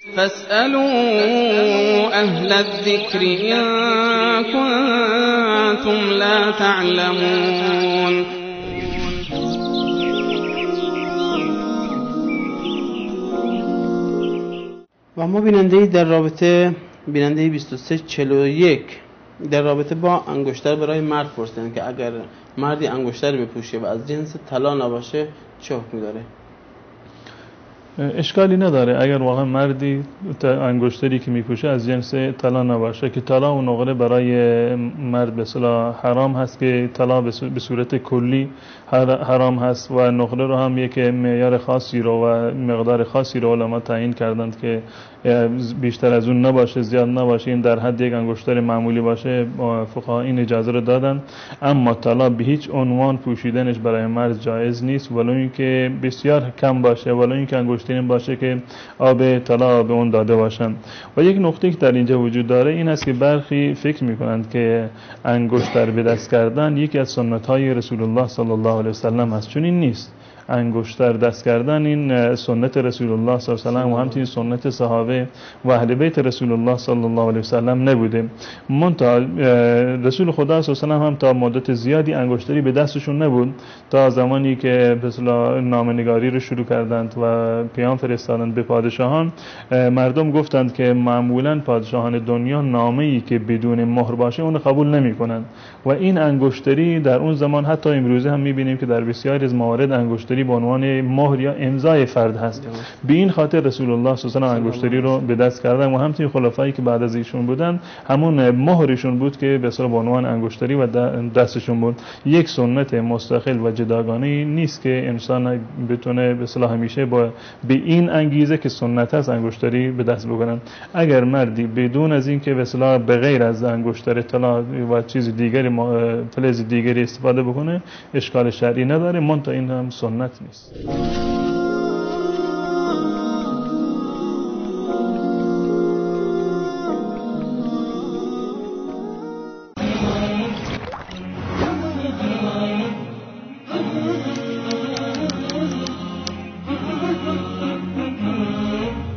فاسألوا أهل الذكر إن كنتم لا تعلمون. و ما بیننده‌ای در رابطه 2341 در رابطه با انگشتر برای مرد پرسیدن که اگر مردی انگشتر بپوشه و از جنس طلا نباشه چه حکمی داره؟ اشکالی نداره اگر واقعا مردی انگشتری که میپوشه از جنس طلا نباشه، که طلا و نقره برای مرد به اصطلاح حرام هست، که طلا به صورت کلی حرام هست و نقره رو هم یک معیار خاصی رو و مقدار خاصی رو علما تعیین کردند که بیشتر از اون نباشه، زیاد نباشه، این در حد یک انگشتر معمولی باشه. فقها این اجازه رو دادن. اما طلا به هیچ عنوان پوشیدنش برای مرد جایز نیست، ولو اینکه بسیار کم باشه، ولو اینکه انگشتری باشه که آب طلا به اون داده باشن. و یک نکته که در اینجا وجود داره این است که برخی فکر میکنند که انگشتر به دست کردن یکی از سنت های رسول الله صلی الله علیه و سلم است، چون این نیست. انگشتر دست کردن این سنت رسول الله صلی الله علیه و سلم و همچنین سنت صحابه و اهل بیت رسول الله صلی الله علیه و سلم نبوده. منتها رسول خدا صلی الله علیه و هم تا مدت زیادی انگشتری به دستشون نبود، تا زمانی که به اصطلاح نامه‌نگاری رو شروع کردند و پیام فرستادند به پادشاهان. مردم گفتند که معمولا پادشاهان دنیا نامه‌ای که بدون مهر باشه اون قبول نمی‌کنند و این انگشتری در اون زمان حتی امروزه هم می‌بینیم که در بسیاری از موارد انگشتری به عنوان مهر یا امضای فرد هست. به این خاطر رسول الله صلی الله علیه و انگشتری رو به دست کردن و همچنین خلفایی که بعد از ایشون بودن همون مهرشون بود که به اصطلاح به عنوان انگشتری و دستشون بود. یک سنت مستقل و جداگانه نیست که انسان بتونه به اصطلاح همیشه به این انگیزه که سنت است انگشتری به دست بگیرن. اگر مردی بدون از این که به اصطلاح به غیر از انگشتر طلا و چیز دیگری فلز دیگری استفاده بکنه اشکال شرعی نداره، منتها این هم سنت نیست.